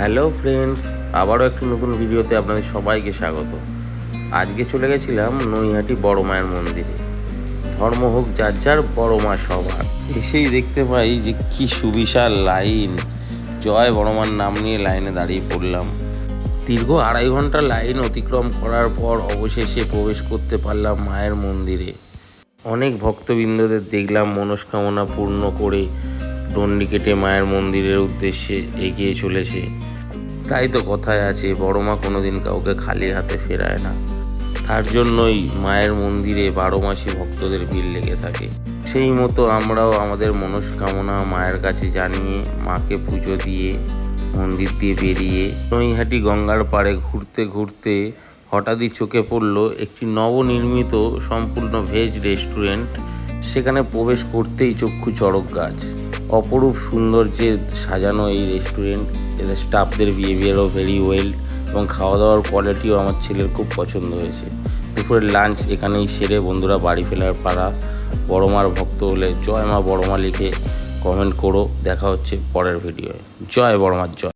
Hello friends, আবারও একটি নতুন ভিডিওতে আপনাদের সবাইকে স্বাগত। আজকে চলে গেছিলাম নৈহাটি বড় মায়ের মন্দিরে। ধর্ম হোক যার যার, বড় মা সবার। এসেই দেখতে পাই যে কি সুবিশাল লাইন। জয় বড় মার নাম নিয়ে লাইনে দাঁড়িয়ে পড়লাম। দীর্ঘ 2.5 ঘন্টা লাইন অতিক্রম করার পর অবশেষে প্রবেশ করতে পারলাম মায়ের মন্দিরে। অনেক ভক্তবৃন্দদের দেখলাম মনস্কামনা পূর্ণ করে ডন্ডি কেটে মায়ের মন্দিরের উদ্দেশ্যে এগিয়ে চলেছে। তাই তো কথায় আছে, বড় মা কোনোদিন কাউকে খালি হাতে ফেরায় না। তার জন্যই মায়ের মন্দিরে 12 মাসই ভক্তদের ভিড় লেগে থাকে। সেই মতো আমরাও আমাদের মনস্কামনা মায়ের কাছে জানিয়ে মাকে পুজো দিয়ে মন্দির দিয়ে বেরিয়ে নৈহাটি গঙ্গার পাড়ে ঘুরতে ঘুরতে হঠাৎই চোখে পড়ল একটি নবনির্মিত সম্পূর্ণ ভেজ রেস্টুরেন্ট। সেখানে প্রবেশ করতেই চক্ষু চড়ক গাছ। অপরূপ সৌন্দর্যে সাজানো এই রেস্টুরেন্ট, এদের স্টাফদের বিহেভিয়ারও ভেরি ওয়েল এবং খাওয়া দাওয়ার কোয়ালিটিও আমার ছেলের খুব পছন্দ হয়েছে। দুপুরের লাঞ্চ এখানেই সেরে বন্ধুরা বাড়ি ফেরার পাড়া। বড় মার ভক্ত হলে জয় মা বড় মা লিখে কমেন্ট করো। দেখা হচ্ছে পরের ভিডিওয়ে। জয় বড় মার জয়।